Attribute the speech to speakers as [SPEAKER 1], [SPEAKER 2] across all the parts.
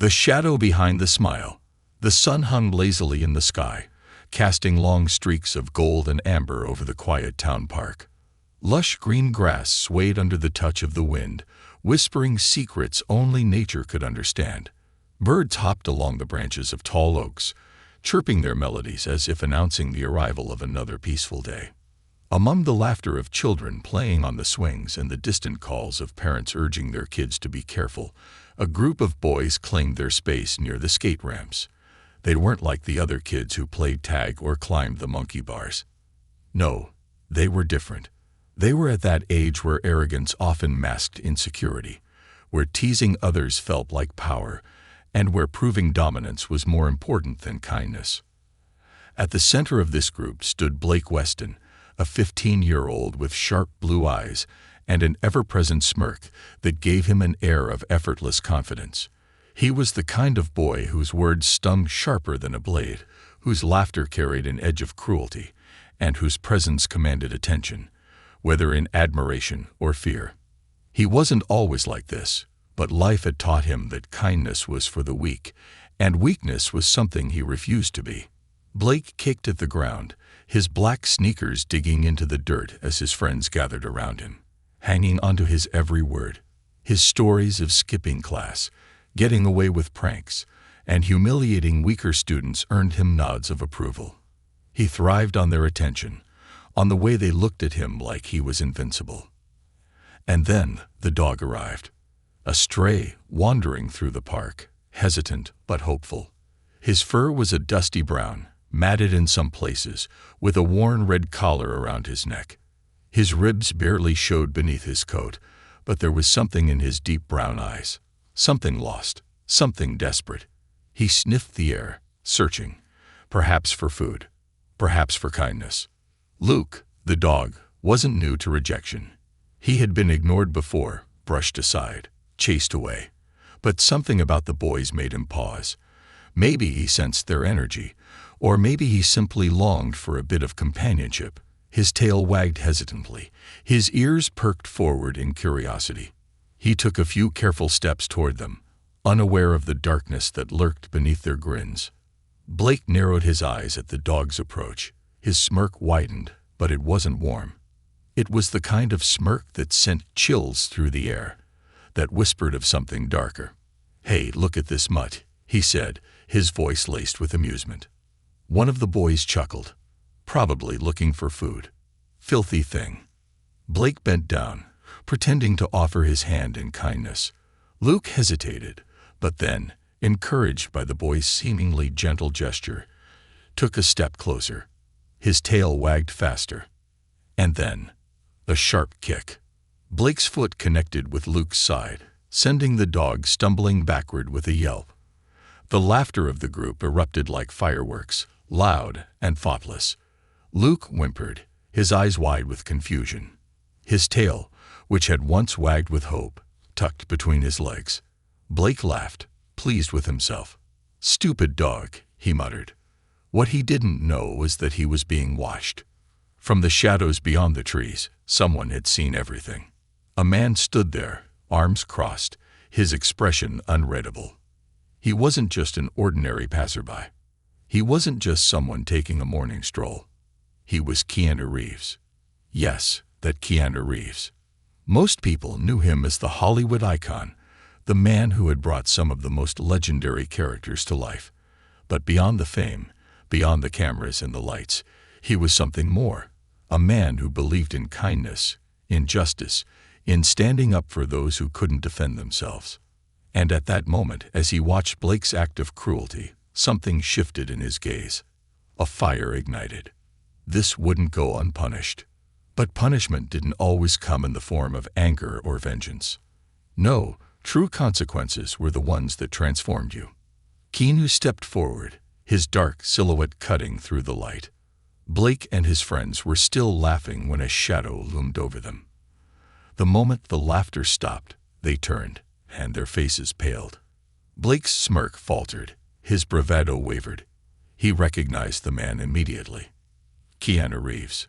[SPEAKER 1] The shadow behind the smile. The sun hung lazily in the sky, casting long streaks of gold and amber over the quiet town park. Lush green grass swayed under the touch of the wind, whispering secrets only nature could understand. Birds hopped along the branches of tall oaks, chirping their melodies as if announcing the arrival of another peaceful day. Among the laughter of children playing on the swings and the distant calls of parents urging their kids to be careful, a group of boys claimed their space near the skate ramps. They weren't like the other kids who played tag or climbed the monkey bars. No, they were different. They were at that age where arrogance often masked insecurity, where teasing others felt like power, and where proving dominance was more important than kindness. At the center of this group stood Blake Weston, a 15-year-old with sharp blue eyes and an ever-present smirk that gave him an air of effortless confidence. He was the kind of boy whose words stung sharper than a blade, whose laughter carried an edge of cruelty, and whose presence commanded attention, whether in admiration or fear. He wasn't always like this, but life had taught him that kindness was for the weak, and weakness was something he refused to be. Blake kicked at the ground, his black sneakers digging into the dirt as his friends gathered around him, hanging onto his every word. His stories of skipping class, getting away with pranks, and humiliating weaker students earned him nods of approval. He thrived on their attention, on the way they looked at him like he was invincible. And then the dog arrived, a stray wandering through the park, hesitant but hopeful. His fur was a dusty brown, matted in some places, with a worn red collar around his neck. His ribs barely showed beneath his coat, but there was something in his deep brown eyes, something lost, something desperate. He sniffed the air, searching, perhaps for food, perhaps for kindness. Luke, the dog, wasn't new to rejection. He had been ignored before, brushed aside, chased away. But something about the boys made him pause. Maybe he sensed their energy, or maybe he simply longed for a bit of companionship. His tail wagged hesitantly, his ears perked forward in curiosity. He took a few careful steps toward them, unaware of the darkness that lurked beneath their grins. Blake narrowed his eyes at the dog's approach. His smirk widened, but it wasn't warm. It was the kind of smirk that sent chills through the air, that whispered of something darker. "Hey, look at this mutt," he said, his voice laced with amusement. One of the boys chuckled, probably looking for food. "Filthy thing." Blake bent down, pretending to offer his hand in kindness. Luke hesitated, but then, encouraged by the boy's seemingly gentle gesture, took a step closer. His tail wagged faster. And then, a sharp kick. Blake's foot connected with Luke's side, sending the dog stumbling backward with a yelp. The laughter of the group erupted like fireworks, loud and thoughtless. Luke whimpered, his eyes wide with confusion. His tail, which had once wagged with hope, tucked between his legs. Blake laughed, pleased with himself. "Stupid dog," he muttered. What he didn't know was that he was being watched. From the shadows beyond the trees, someone had seen everything. A man stood there, arms crossed, his expression unreadable. He wasn't just an ordinary passerby. He wasn't just someone taking a morning stroll. He was Keanu Reeves. Yes, that Keanu Reeves. Most people knew him as the Hollywood icon, the man who had brought some of the most legendary characters to life. But beyond the fame, beyond the cameras and the lights, he was something more. A man who believed in kindness, in justice, in standing up for those who couldn't defend themselves. And at that moment, as he watched Blake's act of cruelty, something shifted in his gaze. A fire ignited. This wouldn't go unpunished. But punishment didn't always come in the form of anger or vengeance. No, true consequences were the ones that transformed you. Keanu stepped forward, his dark silhouette cutting through the light. Blake and his friends were still laughing when a shadow loomed over them. The moment the laughter stopped, they turned, and their faces paled. Blake's smirk faltered, his bravado wavered. He recognized the man immediately. Keanu Reeves.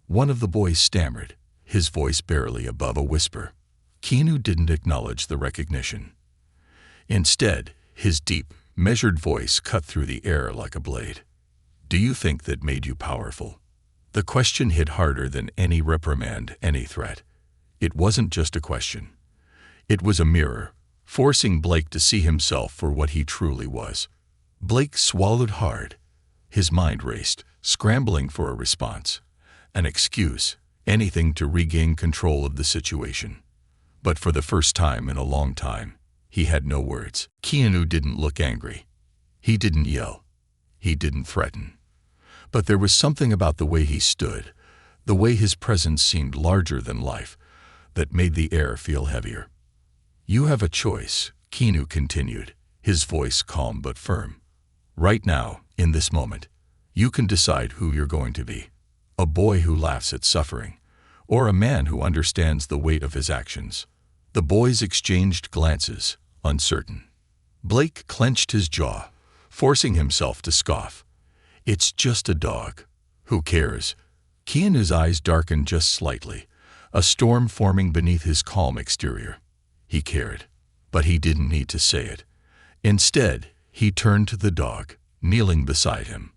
[SPEAKER 1] One of the boys stammered, his voice barely above a whisper. Keanu didn't acknowledge the recognition. Instead, His deep, measured voice cut through the air like a blade. "Do you think that made you powerful?" The question hit harder than any reprimand, any threat. It wasn't just a question. It was a mirror, forcing Blake to see himself for what he truly was. Blake swallowed hard. His mind raced, scrambling for a response, an excuse, anything to regain control of the situation. But for the first time in a long time, he had no words. Keanu didn't look angry. He didn't yell. He didn't threaten. But there was something about the way he stood, the way his presence seemed larger than life, that made the air feel heavier. "You have a choice," Keanu continued, his voice calm but firm. "Right now, in this moment, you can decide who you're going to be. A boy who laughs at suffering, or a man who understands the weight of his actions." The boys exchanged glances, uncertain. Blake clenched his jaw, forcing himself to scoff. "It's just a dog. Who cares?" Keanu's eyes darkened just slightly, a storm forming beneath his calm exterior. He cared, but he didn't need to say it. Instead, he turned to the dog, kneeling beside him.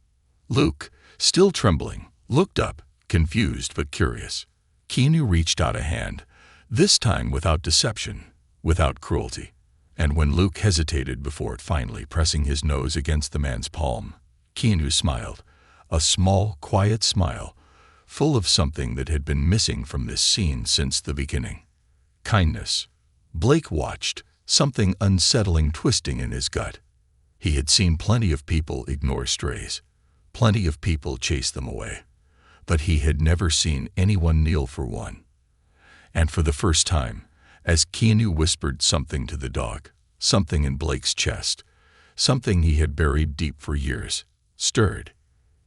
[SPEAKER 1] Luke, still trembling, looked up, confused but curious. Keanu reached out a hand, this time without deception, without cruelty. And when Luke hesitated before finally pressing his nose against the man's palm, Keanu smiled, a small, quiet smile, full of something that had been missing from this scene since the beginning. Kindness. Blake watched, something unsettling twisting in his gut. He had seen plenty of people ignore strays, plenty of people chase them away, but he had never seen anyone kneel for one. And for the first time, as Keanu whispered something to the dog, something in Blake's chest, something he had buried deep for years, stirred.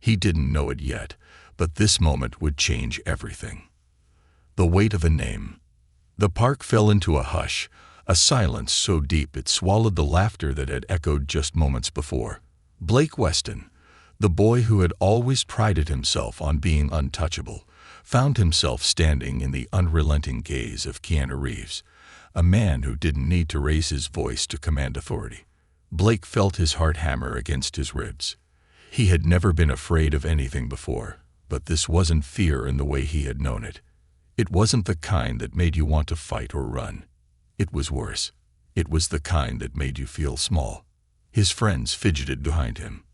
[SPEAKER 1] He didn't know it yet, but this moment would change everything. The weight of a name. The park fell into a hush, a silence so deep it swallowed the laughter that had echoed just moments before. Blake Weston, the boy who had always prided himself on being untouchable, found himself standing in the unrelenting gaze of Keanu Reeves, a man who didn't need to raise his voice to command authority. Blake felt his heart hammer against his ribs. He had never been afraid of anything before, but this wasn't fear in the way he had known it. It wasn't the kind that made you want to fight or run. It was worse. It was the kind that made you feel small. His friends fidgeted behind him.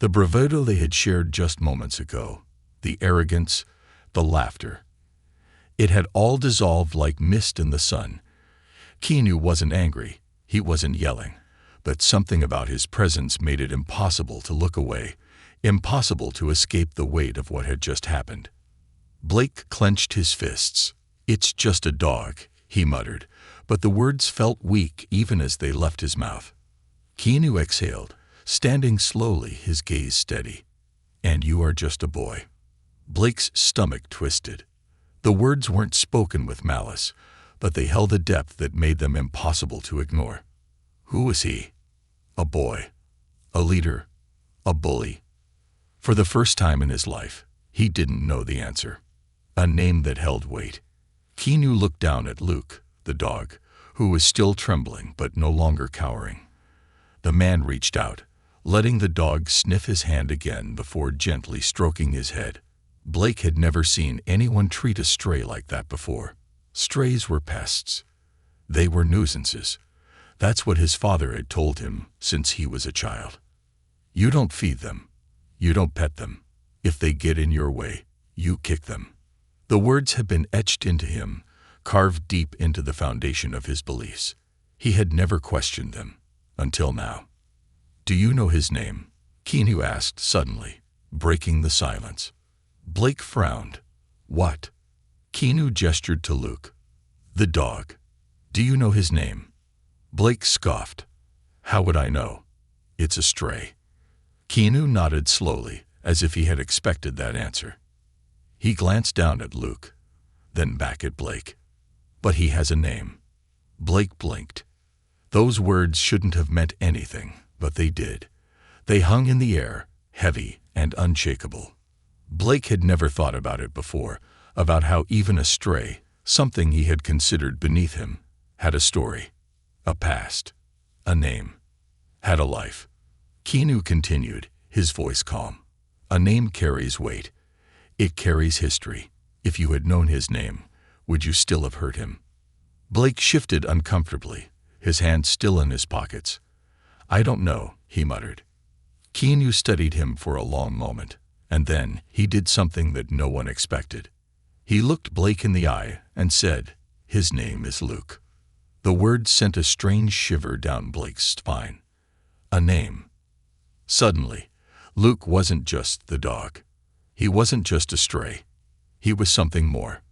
[SPEAKER 1] The bravado they had shared just moments ago, the arrogance, the laughter. It had all dissolved like mist in the sun. Keanu wasn't angry, he wasn't yelling, but something about his presence made it impossible to look away, impossible to escape the weight of what had just happened. Blake clenched his fists. "It's just a dog," he muttered, but the words felt weak even as they left his mouth. Keanu exhaled, standing slowly, his gaze steady. "And you are just a boy." Blake's stomach twisted. The words weren't spoken with malice, but they held a depth that made them impossible to ignore. Who was he? A boy, a leader, a bully. For the first time in his life, he didn't know the answer. A name that held weight. Keanu looked down at Luke, the dog, who was still trembling but no longer cowering. The man reached out, letting the dog sniff his hand again before gently stroking his head. Blake had never seen anyone treat a stray like that before. Strays were pests. They were nuisances. That's what his father had told him since he was a child. You don't feed them. You don't pet them. If they get in your way, you kick them. The words had been etched into him, carved deep into the foundation of his beliefs. He had never questioned them, until now. "Do you know his name?" Keanu asked suddenly, breaking the silence. Blake frowned. "What?" Keanu gestured to Luke. "The dog. Do you know his name?" Blake scoffed. "How would I know? It's a stray." Keanu nodded slowly, as if he had expected that answer. He glanced down at Luke, then back at Blake. "But he has a name." Blake blinked. Those words shouldn't have meant anything, but they did. They hung in the air, heavy and unshakable. Blake had never thought about it before, about how even a stray, something he had considered beneath him, had a story, a past, a name. had a life. Keanu continued, his voice calm. A name carries weight. It carries history. If you had known his name, would you still have hurt him? Blake shifted uncomfortably, his hands still in his pockets. I don't know, he muttered. Keanu studied him for a long moment, and then he did something that no one expected. He looked Blake in the eye and said, his name is Luke. The word sent a strange shiver down Blake's spine. A name. Suddenly, Luke wasn't just the dog. He wasn't just a stray. He was something more.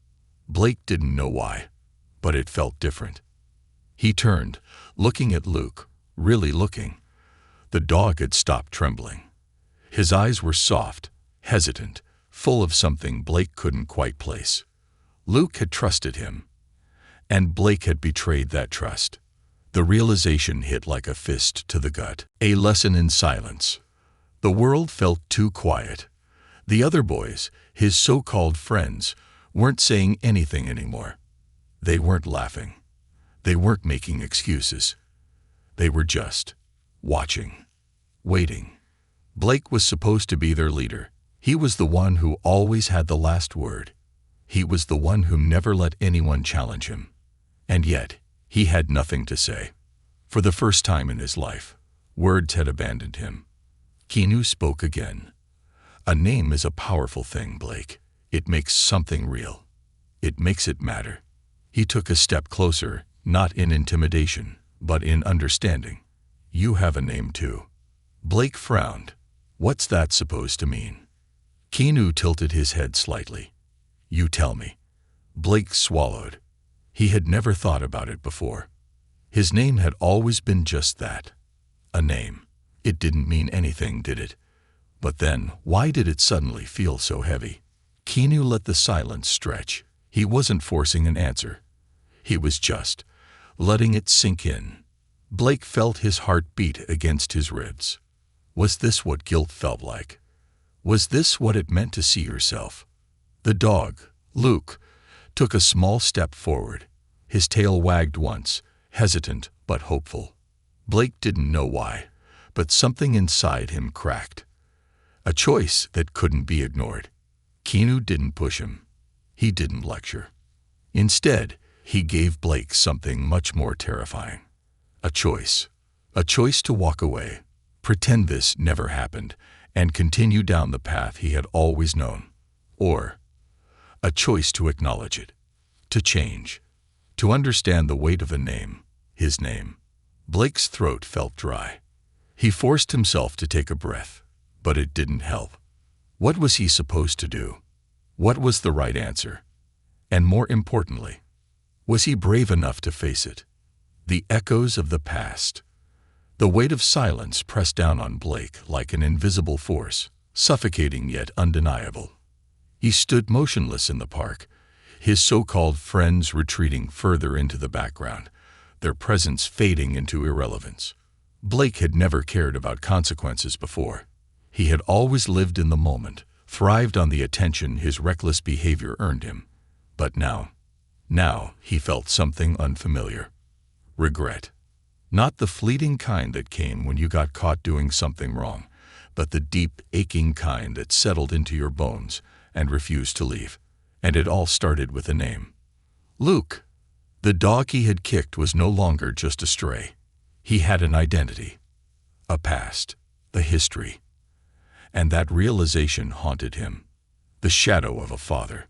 [SPEAKER 1] Blake didn't know why, but it felt different. He turned, looking at Luke, really looking. The dog had stopped trembling. His eyes were soft, hesitant, full of something Blake couldn't quite place. Luke had trusted him, and Blake had betrayed that trust. The realization hit like a fist to the gut. A lesson in silence. The world felt too quiet. The other boys, his so-called friends, weren't saying anything anymore. They weren't laughing. They weren't making excuses. They were just watching, waiting. Blake was supposed to be their leader. He was the one who always had the last word. He was the one who never let anyone challenge him. And yet, he had nothing to say. For the first time in his life, words had abandoned him. Keanu spoke again. A name is a powerful thing, Blake. It makes something real. It makes it matter. He took a step closer, not in intimidation, but in understanding. You have a name too. Blake frowned. What's that supposed to mean? Keanu tilted his head slightly. You tell me. Blake swallowed. He had never thought about it before. His name had always been just that. A name. It didn't mean anything, did it? But then, why did it suddenly feel so heavy? Keanu let the silence stretch. He wasn't forcing an answer. He was just letting it sink in. Blake felt his heart beat against his ribs. Was this what guilt felt like? Was this what it meant to see yourself? The dog, Luke, took a small step forward. His tail wagged once, hesitant but hopeful. Blake didn't know why, but something inside him cracked. A choice that couldn't be ignored. Keanu didn't push him. He didn't lecture. Instead, he gave Blake something much more terrifying. A choice. A choice to walk away, pretend this never happened, and continue down the path he had always known. Or a choice to acknowledge it, to change, to understand the weight of a name, his name. Blake's throat felt dry. He forced himself to take a breath, but it didn't help. What was he supposed to do? What was the right answer? And more importantly, was he brave enough to face it? The echoes of the past. The weight of silence pressed down on Blake like an invisible force, suffocating yet undeniable. He stood motionless in the park, his so-called friends retreating further into the background, their presence fading into irrelevance. Blake had never cared about consequences before. He had always lived in the moment, thrived on the attention his reckless behavior earned him. But now he felt something unfamiliar. Regret. Not the fleeting kind that came when you got caught doing something wrong, but the deep, aching kind that settled into your bones and refused to leave. And it all started with a name. Luke. The dog he had kicked was no longer just a stray. He had an identity, a past, a history. And that realization haunted him, the shadow of a father.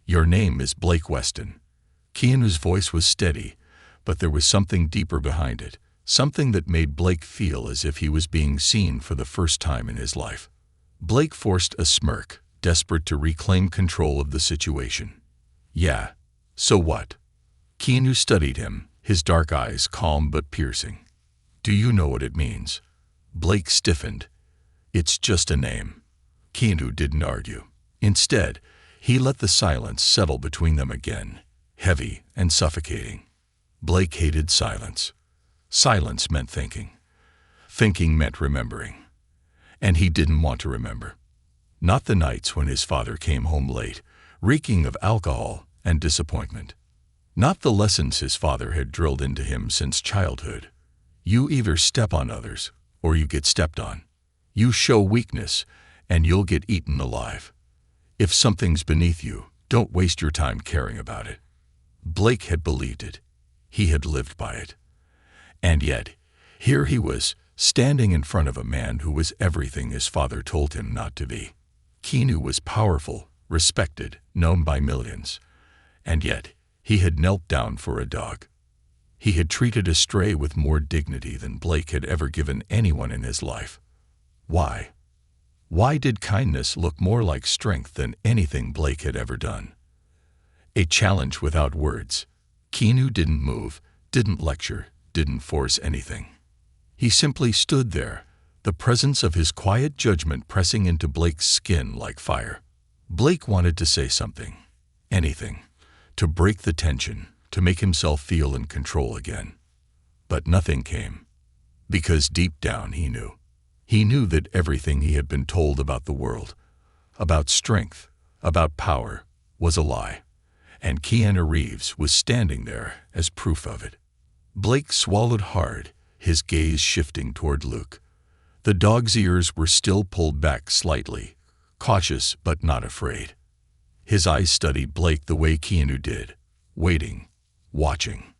[SPEAKER 1] Your name is Blake Weston. Keanu's voice was steady, but there was something deeper behind it, something that made Blake feel as if he was being seen for the first time in his life. Blake forced a smirk, desperate to reclaim control of the situation. Yeah, so what? Keanu studied him, his dark eyes calm but piercing. Do you know what it means? Blake stiffened. It's just a name. Keanu didn't argue. Instead, he let the silence settle between them again, heavy and suffocating. Blake hated silence. Silence meant thinking. Thinking meant remembering. And he didn't want to remember. Not the nights when his father came home late, reeking of alcohol and disappointment. Not the lessons his father had drilled into him since childhood. You either step on others, or you get stepped on. You show weakness, and you'll get eaten alive. If something's beneath you, don't waste your time caring about it. Blake had believed it. He had lived by it. And yet, here he was, standing in front of a man who was everything his father told him not to be. Keanu was powerful, respected, known by millions. And yet, he had knelt down for a dog. He had treated a stray with more dignity than Blake had ever given anyone in his life. Why? Why did kindness look more like strength than anything Blake had ever done? A challenge without words. Keanu didn't move, didn't lecture, didn't force anything. He simply stood there, the presence of his quiet judgment pressing into Blake's skin like fire. Blake wanted to say something, anything, to break the tension, to make himself feel in control again. But nothing came, because deep down he knew. He knew that everything he had been told about the world, about strength, about power, was a lie. And Keanu Reeves was standing there as proof of it. Blake swallowed hard, his gaze shifting toward Luke. The dog's ears were still pulled back slightly, cautious but not afraid. His eyes studied Blake the way Keanu did, waiting, watching.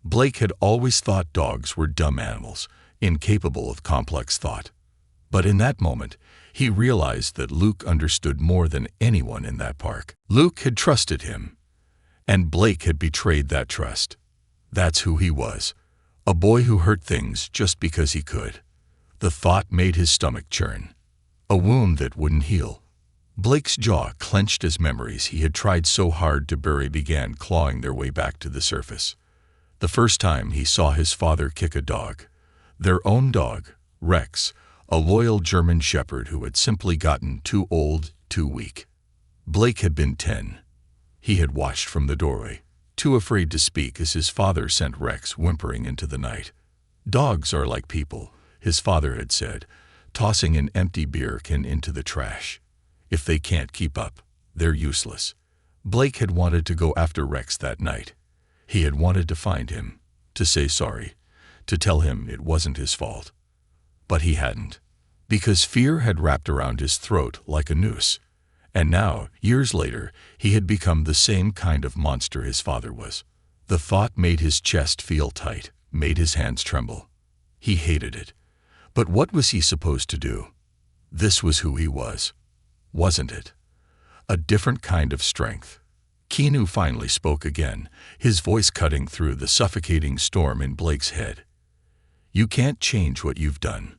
[SPEAKER 1] Blake had always thought dogs were dumb animals, incapable of complex thought. But in that moment, he realized that Luke understood more than anyone in that park. Luke had trusted him, and Blake had betrayed that trust. That's who he was, a boy who hurt things just because he could. The thought made his stomach churn, a wound that wouldn't heal. Blake's jaw clenched as memories he had tried so hard to bury began clawing their way back to the surface. The first time he saw his father kick a dog, their own dog, Rex, a loyal German shepherd who had simply gotten too old, too weak. Blake had been 10. He had watched from the doorway, too afraid to speak as his father sent Rex whimpering into the night. Dogs are like people, his father had said, tossing an empty beer can into the trash. If they can't keep up, they're useless. Blake had wanted to go after Rex that night. He had wanted to find him, to say sorry, to tell him it wasn't his fault. But he hadn't, because fear had wrapped around his throat like a noose. And now, years later, he had become the same kind of monster his father was. The thought made his chest feel tight, made his hands tremble. He hated it. But what was he supposed to do? This was who he was, wasn't it? A different kind of strength. Keanu finally spoke again, his voice cutting through the suffocating storm in Blake's head. You can't change what you've done.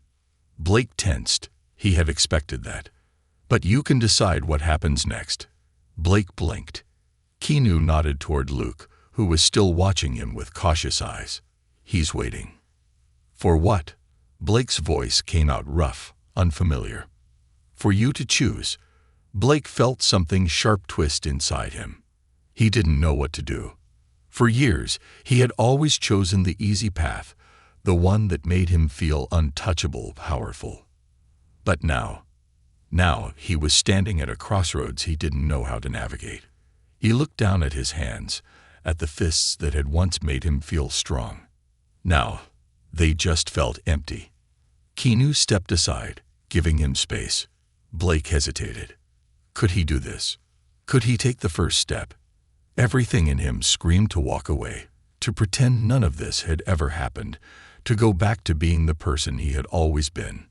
[SPEAKER 1] Blake tensed. He had expected that. But you can decide what happens next. Blake blinked. Keanu nodded toward Luke, who was still watching him with cautious eyes. He's waiting. For what? Blake's voice came out rough, unfamiliar. For you to choose. Blake felt something sharp twist inside him. He didn't know what to do. For years, he had always chosen the easy path, the one that made him feel untouchable, powerful. But now he was standing at a crossroads he didn't know how to navigate. He looked down at his hands, at the fists that had once made him feel strong. Now, they just felt empty. Keanu stepped aside, giving him space. Blake hesitated. Could he do this? Could he take the first step? Everything in him screamed to walk away, to pretend none of this had ever happened, to go back to being the person he had always been.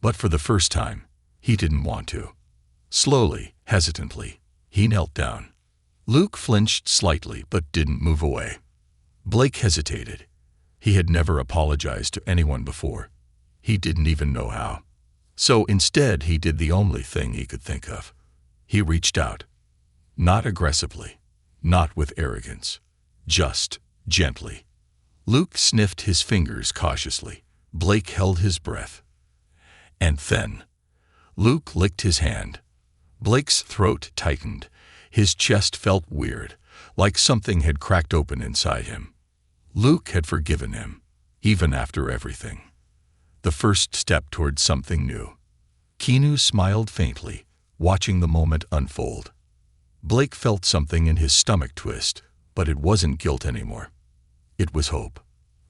[SPEAKER 1] But for the first time, he didn't want to. Slowly, hesitantly, he knelt down. Luke flinched slightly but didn't move away. Blake hesitated. He had never apologized to anyone before. He didn't even know how. So instead, he did the only thing he could think of. He reached out. Not aggressively, not with arrogance, just gently. Luke sniffed his fingers cautiously. Blake held his breath. And then, Luke licked his hand. Blake's throat tightened. His chest felt weird, like something had cracked open inside him. Luke had forgiven him, even after everything. The first step toward something new. Keanu smiled faintly, watching the moment unfold. Blake felt something in his stomach twist, but it wasn't guilt anymore. It was hope.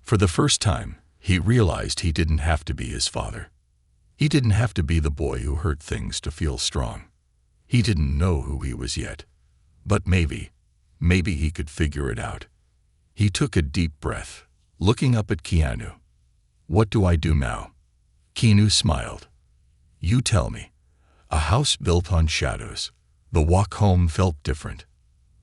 [SPEAKER 1] For the first time, He realized he didn't have to be his father. He didn't have to be the boy who hurt things to feel strong. He didn't know who he was yet. But maybe he could figure it out. He took a deep breath, looking up at Keanu. "What do I do now?" Keanu smiled. "You tell me." A house built on shadows. The walk home felt different.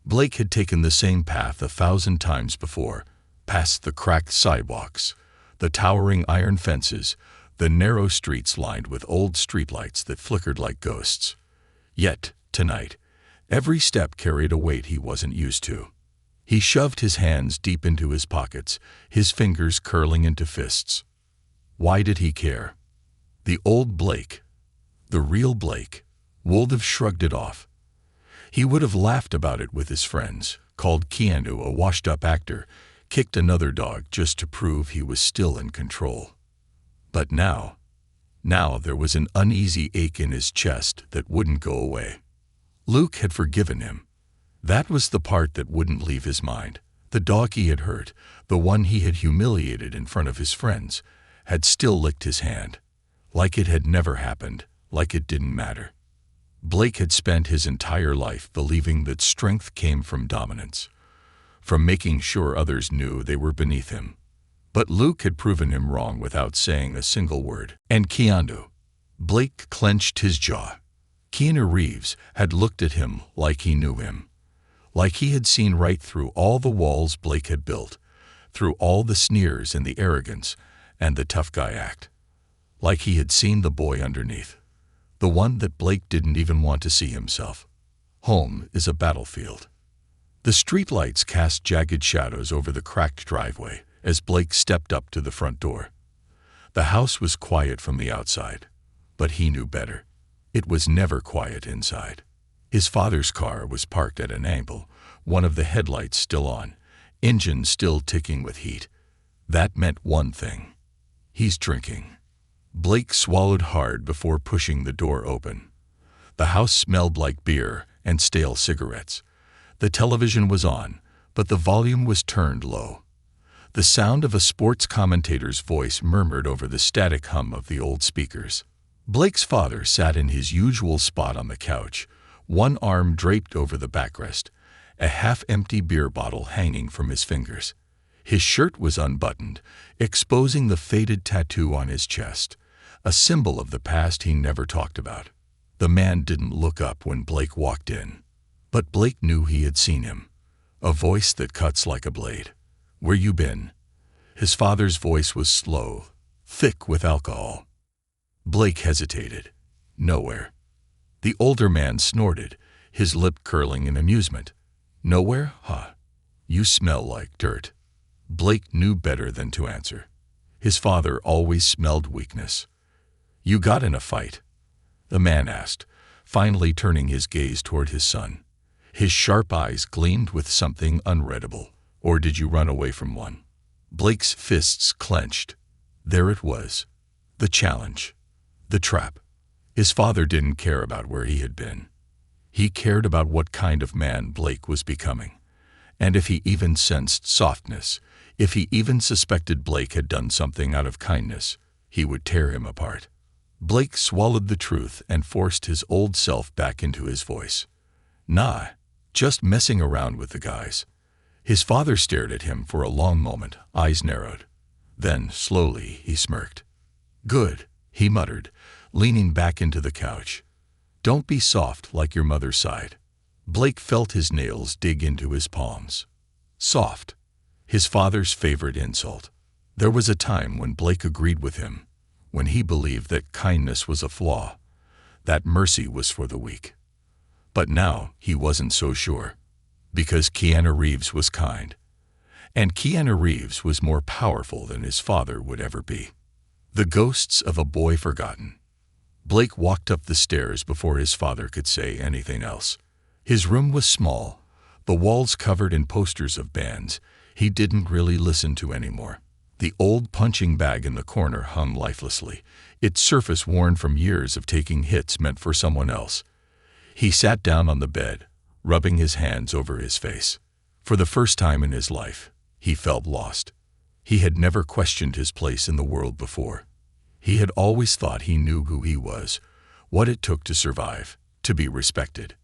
[SPEAKER 1] Blake had taken the same path 1,000 times before, past the cracked sidewalks, the towering iron fences, the narrow streets lined with old streetlights that flickered like ghosts. Yet, tonight, every step carried a weight he wasn't used to. He shoved his hands deep into his pockets, his fingers curling into fists. Why did he care? The old Blake, the real Blake, would have shrugged it off. He would have laughed about it with his friends, called Keanu a washed-up actor, kicked another dog just to prove he was still in control. But now there was an uneasy ache in his chest that wouldn't go away. Luke had forgiven him. That was the part that wouldn't leave his mind. The dog he had hurt, the one he had humiliated in front of his friends, had still licked his hand, like it had never happened, like it didn't matter. Blake had spent his entire life believing that strength came from dominance, from making sure others knew they were beneath him. But Luke had proven him wrong without saying a single word. And Keanu. Blake clenched his jaw. Keanu Reeves had looked at him like he knew him, like he had seen right through all the walls Blake had built, through all the sneers and the arrogance and the tough guy act, like he had seen the boy underneath, the one that Blake didn't even want to see himself. Home is a battlefield. The streetlights cast jagged shadows over the cracked driveway as Blake stepped up to the front door. The house was quiet from the outside, but he knew better. It was never quiet inside. His father's car was parked at an angle, one of the headlights still on, engine still ticking with heat. That meant one thing. He's drinking. Blake swallowed hard before pushing the door open. The house smelled like beer and stale cigarettes. The television was on, but the volume was turned low. The sound of a sports commentator's voice murmured over the static hum of the old speakers. Blake's father sat in his usual spot on the couch, one arm draped over the backrest, a half-empty beer bottle hanging from his fingers. His shirt was unbuttoned, exposing the faded tattoo on his chest, a symbol of the past he never talked about. The man didn't look up when Blake walked in, but Blake knew he had seen him. A voice that cuts like a blade. "Where you been?" His father's voice was slow, thick with alcohol. Blake hesitated. "Nowhere." The older man snorted, his lip curling in amusement. "Nowhere, huh? You smell like dirt." Blake knew better than to answer. His father always smelled weakness. "You got in a fight?" the man asked, finally turning his gaze toward his son. His sharp eyes gleamed with something unreadable. "Or did you run away from one?" Blake's fists clenched. There it was. The challenge. The trap. His father didn't care about where he had been. He cared about what kind of man Blake was becoming. And if he even sensed softness, if he even suspected Blake had done something out of kindness, he would tear him apart. Blake swallowed the truth and forced his old self back into his voice. "Nah, just messing around with the guys." His father stared at him for a long moment, eyes narrowed. Then, slowly, he smirked. "Good," he muttered, leaning back into the couch. "Don't be soft like your mother sighed." Blake felt his nails dig into his palms. Soft. His father's favorite insult. There was a time when Blake agreed with him, when he believed that kindness was a flaw, that mercy was for the weak. But now he wasn't so sure. Because Keanu Reeves was kind. And Keanu Reeves was more powerful than his father would ever be. The ghosts of a boy forgotten. Blake walked up the stairs before his father could say anything else. His room was small, the walls covered in posters of bands he didn't really listen to anymore. The old punching bag in the corner hung lifelessly, its surface worn from years of taking hits meant for someone else. He sat down on the bed, rubbing his hands over his face. For the first time in his life, he felt lost. He had never questioned his place in the world before. He had always thought he knew who he was, what it took to survive, to be respected.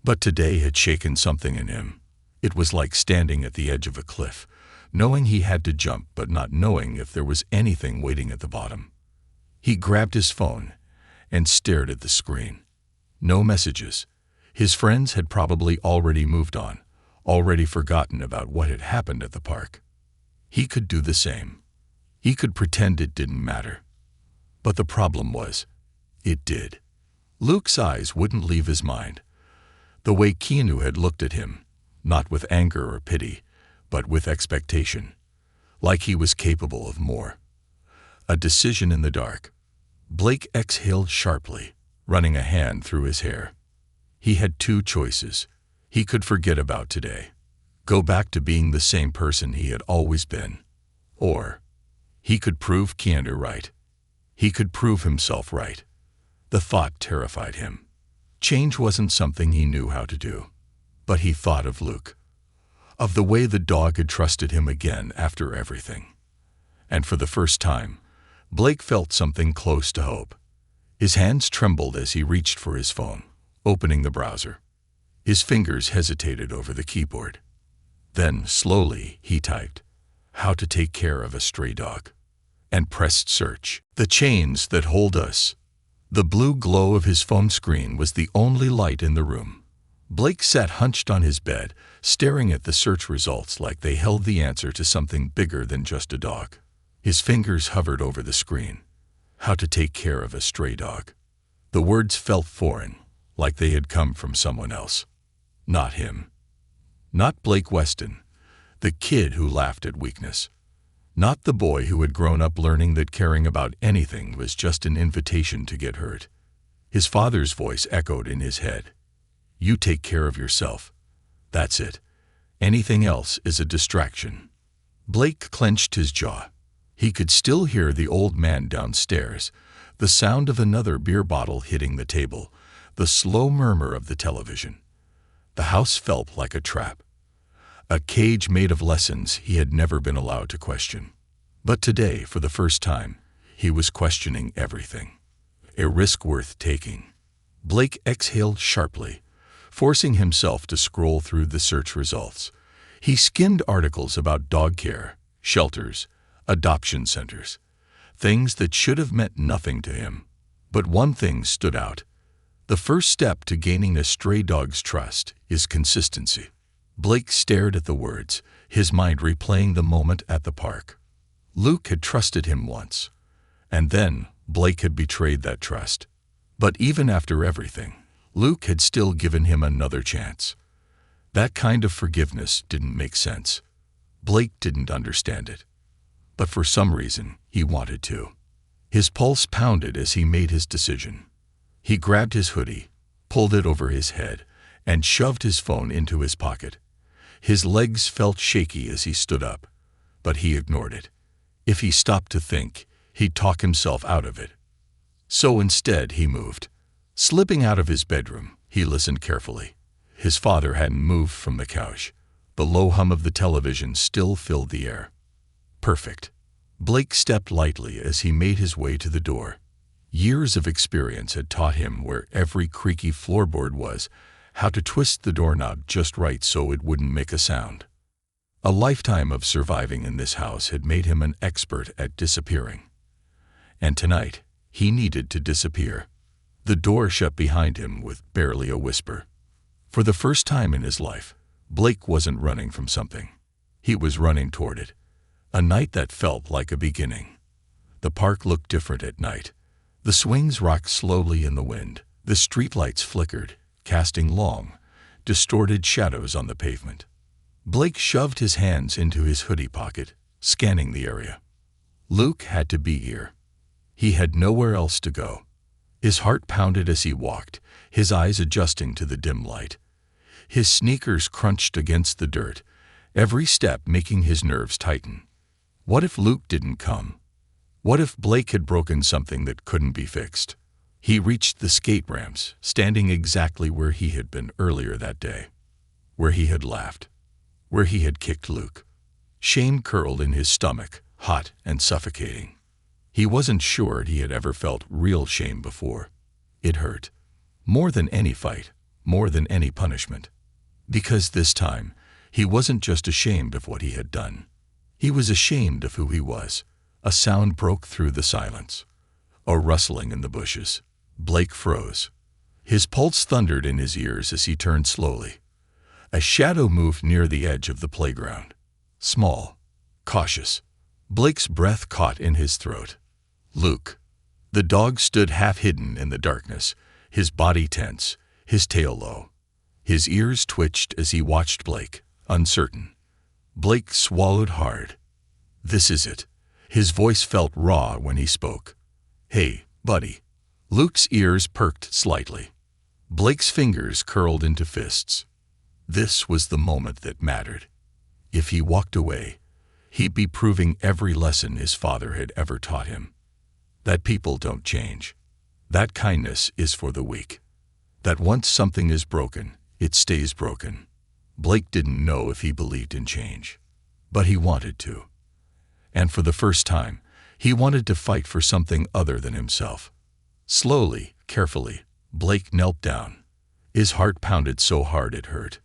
[SPEAKER 1] But today had shaken something in him. It was like standing at the edge of a cliff, knowing he had to jump but not knowing if there was anything waiting at the bottom. He grabbed his phone and stared at the screen. No messages. His friends had probably already moved on, already forgotten about what had happened at the park. He could do the same. He could pretend it didn't matter. But the problem was, it did. Luke's eyes wouldn't leave his mind. The way Keanu had looked at him, not with anger or pity, but with expectation, like he was capable of more. A decision in the dark. Blake exhaled sharply, running a hand through his hair. He had two choices. He could forget about today, go back to being the same person he had always been. Or he could prove Keanu right. He could prove himself right. The thought terrified him. Change wasn't something he knew how to do. But he thought of Luke, of the way the dog had trusted him again after everything. And for the first time, Blake felt something close to hope. His hands trembled as he reached for his phone, opening the browser. His fingers hesitated over the keyboard. Then, slowly, he typed, "How to take care of a stray dog," and pressed search. The chains that hold us. The blue glow of his phone screen was the only light in the room. Blake sat hunched on his bed, staring at the search results like they held the answer to something bigger than just a dog. His fingers hovered over the screen. How to take care of a stray dog. The words felt foreign, like they had come from someone else. Not him. Not Blake Weston, the kid who laughed at weakness. Not the boy who had grown up learning that caring about anything was just an invitation to get hurt. His father's voice echoed in his head. "You take care of yourself. That's it. Anything else is a distraction." Blake clenched his jaw. He could still hear the old man downstairs, the sound of another beer bottle hitting the table, the slow murmur of the television. The house felt like a trap. A cage made of lessons he had never been allowed to question. But today, for the first time, he was questioning everything. A risk worth taking. Blake exhaled sharply, forcing himself to scroll through the search results. He skimmed articles about dog care, shelters, adoption centers, things that should have meant nothing to him. But one thing stood out. The first step to gaining a stray dog's trust is consistency. Blake stared at the words, his mind replaying the moment at the park. Luke had trusted him once, and then Blake had betrayed that trust. But even after everything, Luke had still given him another chance. That kind of forgiveness didn't make sense. Blake didn't understand it. But for some reason, he wanted to. His pulse pounded as he made his decision. He grabbed his hoodie, pulled it over his head, and shoved his phone into his pocket. His legs felt shaky as he stood up, but he ignored it. If he stopped to think, he'd talk himself out of it. So instead, he moved. Slipping out of his bedroom, he listened carefully. His father hadn't moved from the couch. The low hum of the television still filled the air. Perfect. Blake stepped lightly as he made his way to the door. Years of experience had taught him where every creaky floorboard was, how to twist the doorknob just right so it wouldn't make a sound. A lifetime of surviving in this house had made him an expert at disappearing. And tonight, he needed to disappear. The door shut behind him with barely a whisper. For the first time in his life, Blake wasn't running from something. He was running toward it. A night that felt like a beginning. The park looked different at night. The swings rocked slowly in the wind. The streetlights flickered, casting long, distorted shadows on the pavement. Blake shoved his hands into his hoodie pocket, scanning the area. Luke had to be here. He had nowhere else to go. His heart pounded as he walked, his eyes adjusting to the dim light. His sneakers crunched against the dirt, every step making his nerves tighten. What if Luke didn't come? What if Blake had broken something that couldn't be fixed? He reached the skate ramps, standing exactly where he had been earlier that day. Where he had laughed. Where he had kicked Luke. Shame curled in his stomach, hot and suffocating. He wasn't sure he had ever felt real shame before. It hurt. More than any fight, more than any punishment. Because this time, he wasn't just ashamed of what he had done. He was ashamed of who he was. A sound broke through the silence. A rustling in the bushes. Blake froze. His pulse thundered in his ears as he turned slowly. A shadow moved near the edge of the playground. Small, cautious. Blake's breath caught in his throat. Luke. The dog stood half-hidden in the darkness, his body tense, his tail low. His ears twitched as he watched Blake, uncertain. Blake swallowed hard. This is it. His voice felt raw when he spoke. Hey, buddy. Luke's ears perked slightly. Blake's fingers curled into fists. This was the moment that mattered. If he walked away, he'd be proving every lesson his father had ever taught him. That people don't change. That kindness is for the weak. That once something is broken, it stays broken. Blake didn't know if he believed in change, but he wanted to. And for the first time, he wanted to fight for something other than himself. Slowly, carefully, Blake knelt down. His heart pounded so hard it hurt.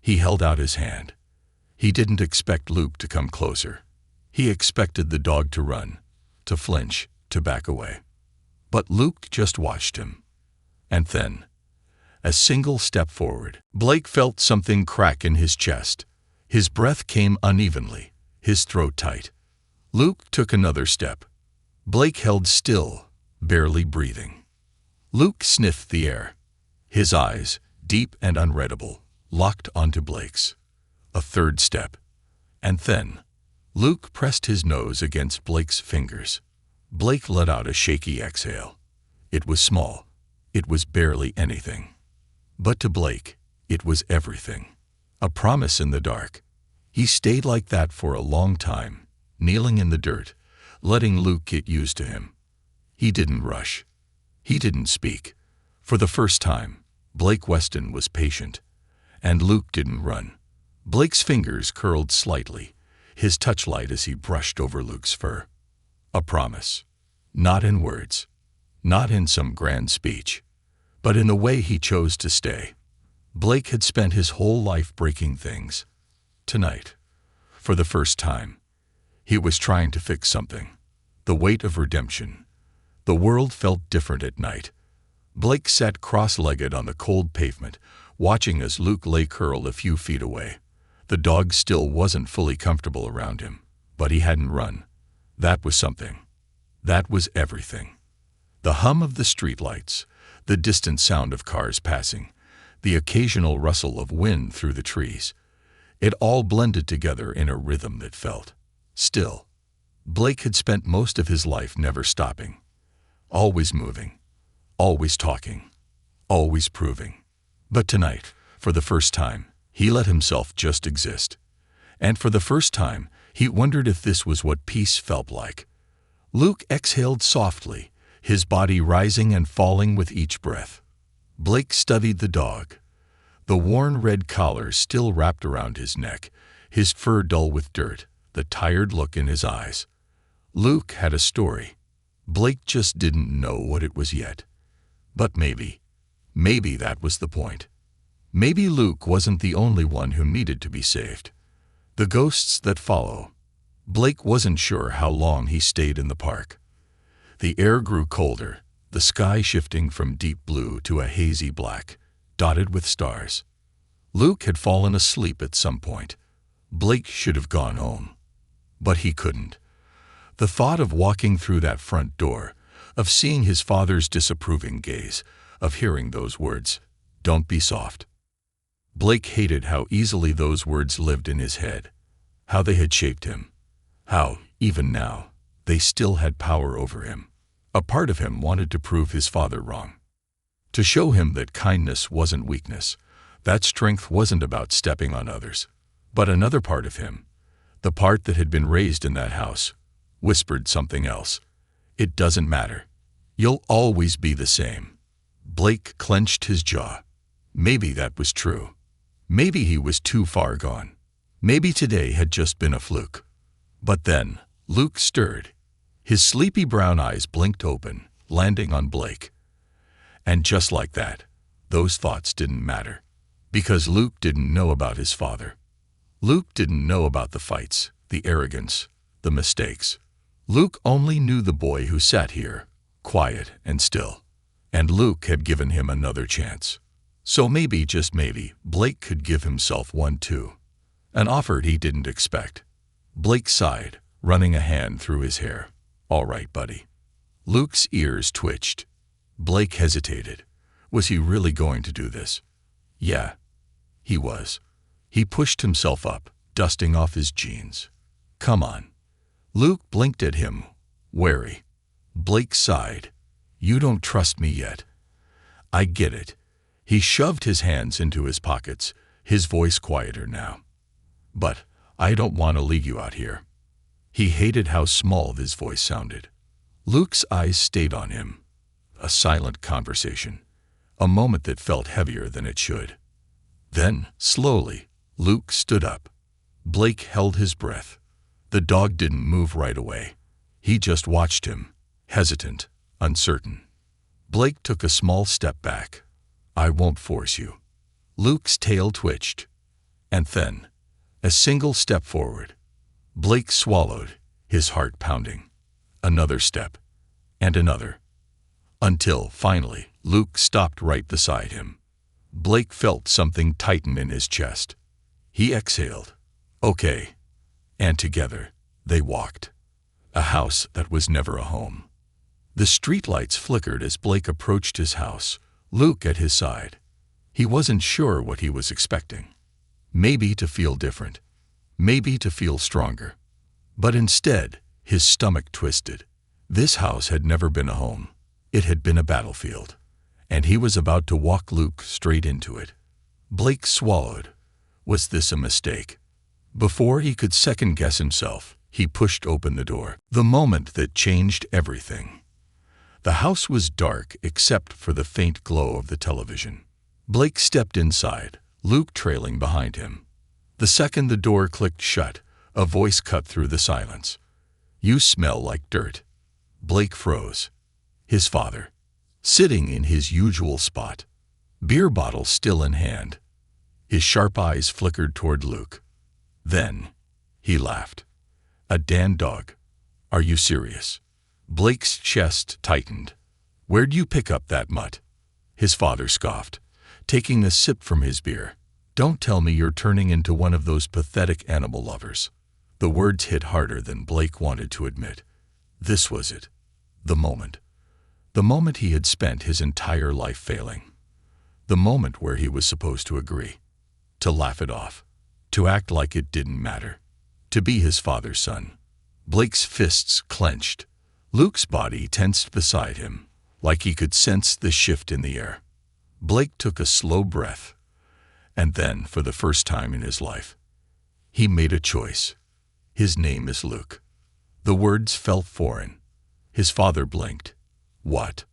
[SPEAKER 1] He held out his hand. He didn't expect Luke to come closer. He expected the dog to run, to flinch, to back away. But Luke just watched him. And then, a single step forward, Blake felt something crack in his chest. His breath came unevenly, his throat tight. Luke took another step. Blake held still, barely breathing. Luke sniffed the air. His eyes, deep and unreadable, locked onto Blake's. A third step. And then, Luke pressed his nose against Blake's fingers. Blake let out a shaky exhale. It was small. It was barely anything. But to Blake, it was everything. A promise in the dark. He stayed like that for a long time, kneeling in the dirt, letting Luke get used to him. He didn't rush. He didn't speak. For the first time, Blake Weston was patient. And Luke didn't run. Blake's fingers curled slightly, his touch light as he brushed over Luke's fur. A promise. Not in words. Not in some grand speech. But in the way he chose to stay. Blake had spent his whole life breaking things. Tonight, for the first time, he was trying to fix something. The weight of redemption. The world felt different at night. Blake sat cross-legged on the cold pavement, watching as Luke lay curled a few feet away. The dog still wasn't fully comfortable around him, but he hadn't run. That was something. That was everything. The hum of the streetlights, the distant sound of cars passing, the occasional rustle of wind through the trees. It all blended together in a rhythm that felt still. Blake had spent most of his life never stopping. Always moving. Always talking. Always proving. But tonight, for the first time, he let himself just exist. And for the first time, he wondered if this was what peace felt like. Luke exhaled softly, his body rising and falling with each breath. Blake studied the dog. The worn red collar still wrapped around his neck, his fur dull with dirt, the tired look in his eyes. Luke had a story. Blake just didn't know what it was yet. But maybe that was the point. Maybe Luke wasn't the only one who needed to be saved. The ghosts that follow. Blake wasn't sure how long he stayed in the park. The air grew colder, the sky shifting from deep blue to a hazy black, dotted with stars. Luke had fallen asleep at some point. Blake should have gone home. But he couldn't. The thought of walking through that front door, of seeing his father's disapproving gaze, of hearing those words, "Don't be soft." Blake hated how easily those words lived in his head, how they had shaped him, how, even now, they still had power over him. A part of him wanted to prove his father wrong. To show him that kindness wasn't weakness, that strength wasn't about stepping on others. But another part of him, the part that had been raised in that house, whispered something else. It doesn't matter. You'll always be the same. Blake clenched his jaw. Maybe that was true. Maybe he was too far gone. Maybe today had just been a fluke. But then, Luke stirred. His sleepy brown eyes blinked open, landing on Blake. And just like that, those thoughts didn't matter. Because Luke didn't know about his father. Luke didn't know about the fights, the arrogance, the mistakes. Luke only knew the boy who sat here, quiet and still. And Luke had given him another chance. So maybe, just maybe, Blake could give himself one too. An offer he didn't expect. Blake sighed, running a hand through his hair. "All right, buddy." Luke's ears twitched. Blake hesitated. Was he really going to do this? Yeah, he was. He pushed himself up, dusting off his jeans. "Come on." Luke blinked at him, wary. Blake sighed. "You don't trust me yet." "I get it." He shoved his hands into his pockets, his voice quieter now. "But I don't want to leave you out here." He hated how small his voice sounded. Luke's eyes stayed on him. A silent conversation. A moment that felt heavier than it should. Then, slowly, Luke stood up. Blake held his breath. The dog didn't move right away. He just watched him, hesitant, uncertain. Blake took a small step back. "I won't force you." Luke's tail twitched. And then, a single step forward. Blake swallowed, his heart pounding. Another step. And another. Until, finally, Luke stopped right beside him. Blake felt something tighten in his chest. He exhaled. "Okay." And together, they walked. A house that was never a home. The streetlights flickered as Blake approached his house, Luke at his side. He wasn't sure what he was expecting. Maybe to feel different. Maybe to feel stronger. But instead, his stomach twisted. This house had never been a home. It had been a battlefield. And he was about to walk Luke straight into it. Blake swallowed. Was this a mistake? Before he could second-guess himself, he pushed open the door. The moment that changed everything. The house was dark except for the faint glow of the television. Blake stepped inside, Luke trailing behind him. The second the door clicked shut, a voice cut through the silence. "You smell like dirt." Blake froze. His father, sitting in his usual spot, beer bottle still in hand. His sharp eyes flickered toward Luke. Then, he laughed. "A Dan dog. Are you serious?" Blake's chest tightened. "Where'd you pick up that mutt?" His father scoffed, taking a sip from his beer. "Don't tell me you're turning into one of those pathetic animal lovers." The words hit harder than Blake wanted to admit. This was it. The moment. The moment he had spent his entire life failing. The moment where he was supposed to agree. To laugh it off. To act like it didn't matter. To be his father's son. Blake's fists clenched. Luke's body tensed beside him, like he could sense the shift in the air. Blake took a slow breath. And then, for the first time in his life, he made a choice. His name is Luke. The words felt foreign. His father blinked. "What?"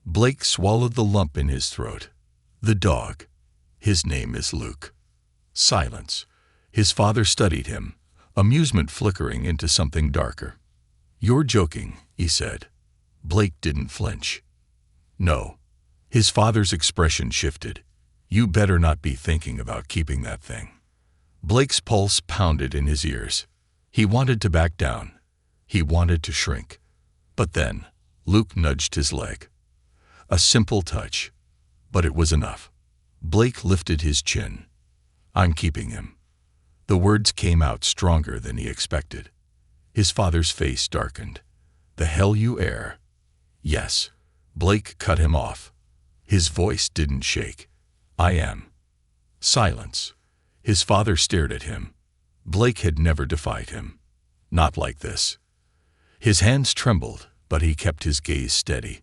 [SPEAKER 1] Blake swallowed the lump in his throat. "The dog. His name is Luke." Silence. His father studied him, amusement flickering into something darker. "You're joking," he said. Blake didn't flinch. "No." His father's expression shifted. "You better not be thinking about keeping that thing." Blake's pulse pounded in his ears. He wanted to back down. He wanted to shrink. But then, Luke nudged his leg. A simple touch. But it was enough. Blake lifted his chin. "I'm keeping him." The words came out stronger than he expected. His father's face darkened. "The hell you air." "Yes." Blake cut him off. His voice didn't shake. "I am." Silence. His father stared at him. Blake had never defied him. Not like this. His hands trembled, but he kept his gaze steady.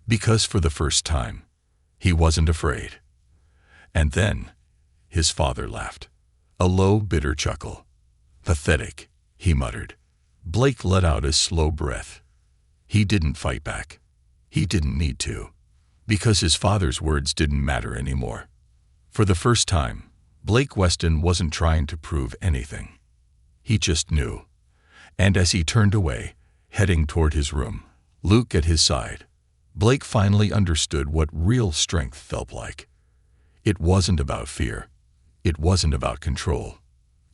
[SPEAKER 1] Because for the first time, he wasn't afraid. And then, his father laughed. A low, bitter chuckle. "Pathetic," he muttered. Blake let out a slow breath. He didn't fight back. He didn't need to. Because his father's words didn't matter anymore. For the first time, Blake Weston wasn't trying to prove anything. He just knew. And as he turned away, heading toward his room, Luke at his side, Blake finally understood what real strength felt like. It wasn't about fear. It wasn't about control.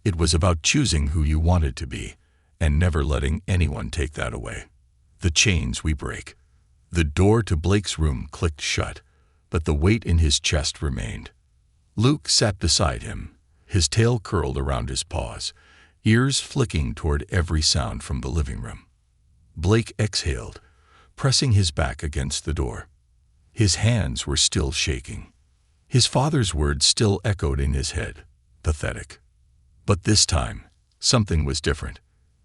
[SPEAKER 1] It was about choosing who you wanted to be and never letting anyone take that away. The chains we break. The door to Blake's room clicked shut, but the weight in his chest remained. Luke sat beside him, his tail curled around his paws, ears flicking toward every sound from the living room. Blake exhaled, pressing his back against the door. His hands were still shaking. His father's words still echoed in his head, pathetic. But this time, something was different.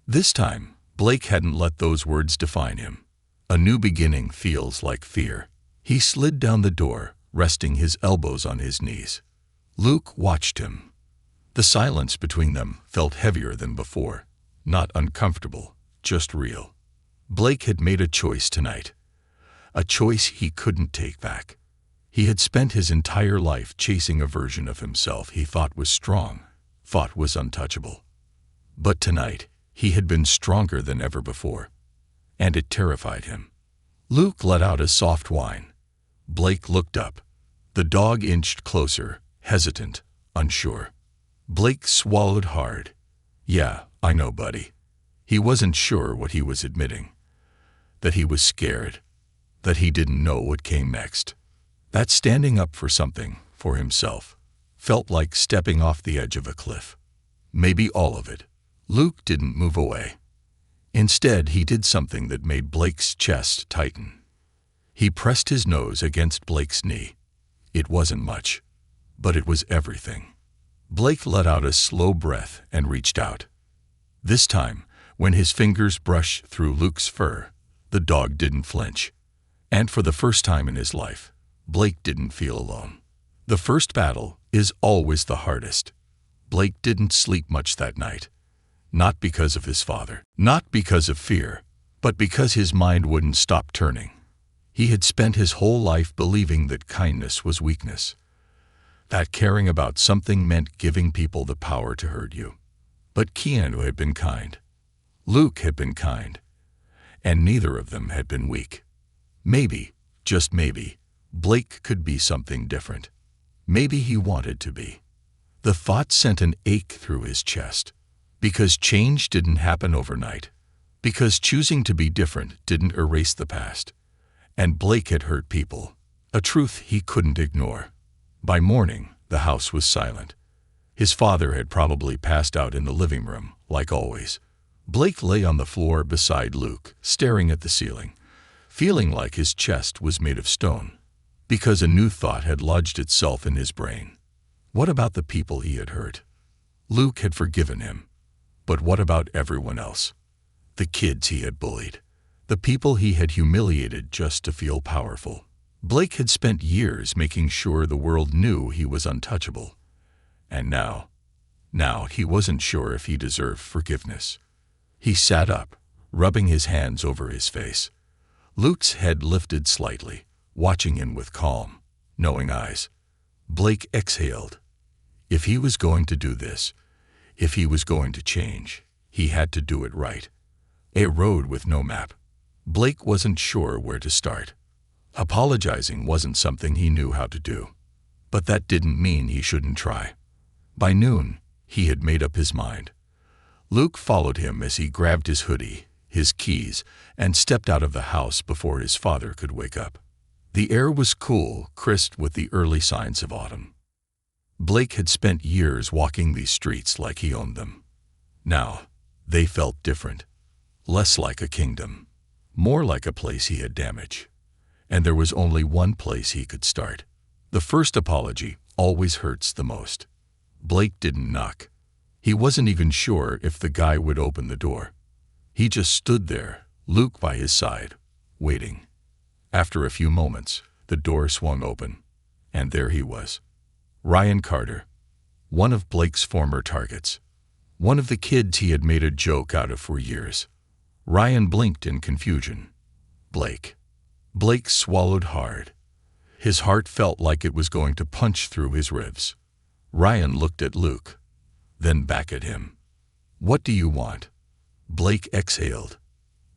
[SPEAKER 1] This time, Blake hadn't let those words define him. A new beginning feels like fear. He slid down the door, resting his elbows on his knees. Luke watched him. The silence between them felt heavier than before, not uncomfortable, just real. Blake had made a choice tonight, a choice he couldn't take back. He had spent his entire life chasing a version of himself he thought was strong, thought was untouchable. But tonight, he had been stronger than ever before, and it terrified him. Luke let out a soft whine. Blake looked up. The dog inched closer, hesitant, unsure. Blake swallowed hard. Yeah, I know, buddy. He wasn't sure what he was admitting. That he was scared. That he didn't know what came next. That standing up for something, for himself, felt like stepping off the edge of a cliff. Maybe all of it. Luke didn't move away. Instead, he did something that made Blake's chest tighten. He pressed his nose against Blake's knee. It wasn't much, but it was everything. Blake let out a slow breath and reached out. This time, when his fingers brushed through Luke's fur, the dog didn't flinch. And for the first time in his life, Blake didn't feel alone. The first battle is always the hardest. Blake didn't sleep much that night. Not because of his father, not because of fear, but because his mind wouldn't stop turning. He had spent his whole life believing that kindness was weakness, that caring about something meant giving people the power to hurt you. But Keanu had been kind. Luke had been kind. And neither of them had been weak. Maybe, just maybe, Blake could be something different. Maybe he wanted to be. The thought sent an ache through his chest. Because change didn't happen overnight. Because choosing to be different didn't erase the past. And Blake had hurt people, a truth he couldn't ignore. By morning, the house was silent. His father had probably passed out in the living room, like always. Blake lay on the floor beside Luke, staring at the ceiling, feeling like his chest was made of stone. Because a new thought had lodged itself in his brain. What about the people he had hurt? Luke had forgiven him. But what about everyone else? The kids he had bullied. The people he had humiliated just to feel powerful. Blake had spent years making sure the world knew he was untouchable. And now he wasn't sure if he deserved forgiveness. He sat up, rubbing his hands over his face. Luke's head lifted slightly, watching him with calm, knowing eyes. Blake exhaled. If he was going to do this, if he was going to change, he had to do it right. A road with no map. Blake wasn't sure where to start. Apologizing wasn't something he knew how to do. But that didn't mean he shouldn't try. By noon, he had made up his mind. Luke followed him as he grabbed his hoodie, his keys, and stepped out of the house before his father could wake up. The air was cool, crisp with the early signs of autumn. Blake had spent years walking these streets like he owned them. Now, they felt different. Less like a kingdom. More like a place he had damaged. And there was only one place he could start. The first apology always hurts the most. Blake didn't knock. He wasn't even sure if the guy would open the door. He just stood there, Luke by his side, waiting. After a few moments, the door swung open, and there he was. Ryan Carter, one of Blake's former targets. One of the kids he had made a joke out of for years. Ryan blinked in confusion. Blake. Blake swallowed hard. His heart felt like it was going to punch through his ribs. Ryan looked at Luke, then back at him. "What do you want?" Blake exhaled.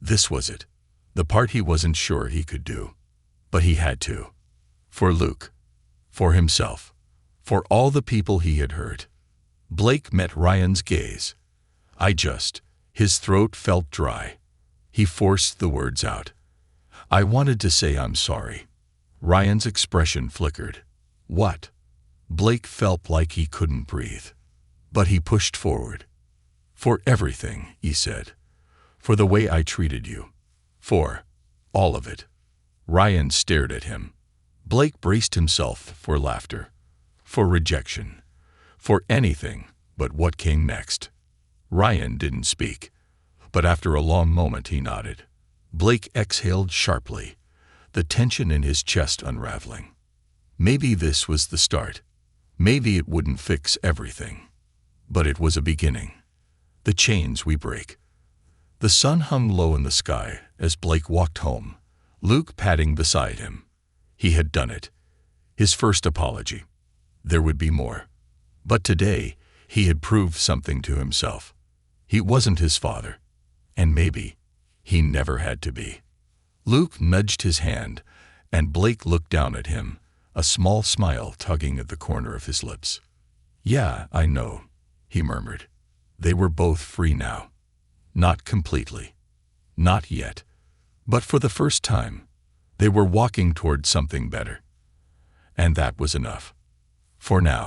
[SPEAKER 1] This was it. The part he wasn't sure he could do. But he had to. For Luke. For himself. For all the people he had hurt. Blake met Ryan's gaze. His throat felt dry. He forced the words out. "I wanted to say I'm sorry." Ryan's expression flickered. "What?" Blake felt like he couldn't breathe. But he pushed forward. "For everything," he said. "For the way I treated you. For all of it." Ryan stared at him. Blake braced himself for laughter. For rejection. For anything but what came next. Ryan didn't speak. But after a long moment he nodded. Blake exhaled sharply, the tension in his chest unraveling. Maybe this was the start. Maybe it wouldn't fix everything. But it was a beginning. The chains we break. The sun hung low in the sky as Blake walked home, Luke padding beside him. He had done it. His first apology. There would be more. But today, he had proved something to himself. He wasn't his father. And maybe he never had to be. Luke nudged his hand, and Blake looked down at him, a small smile tugging at the corner of his lips. "Yeah, I know," he murmured. They were both free now. Not completely. Not yet. But for the first time, they were walking toward something better. And that was enough. For now.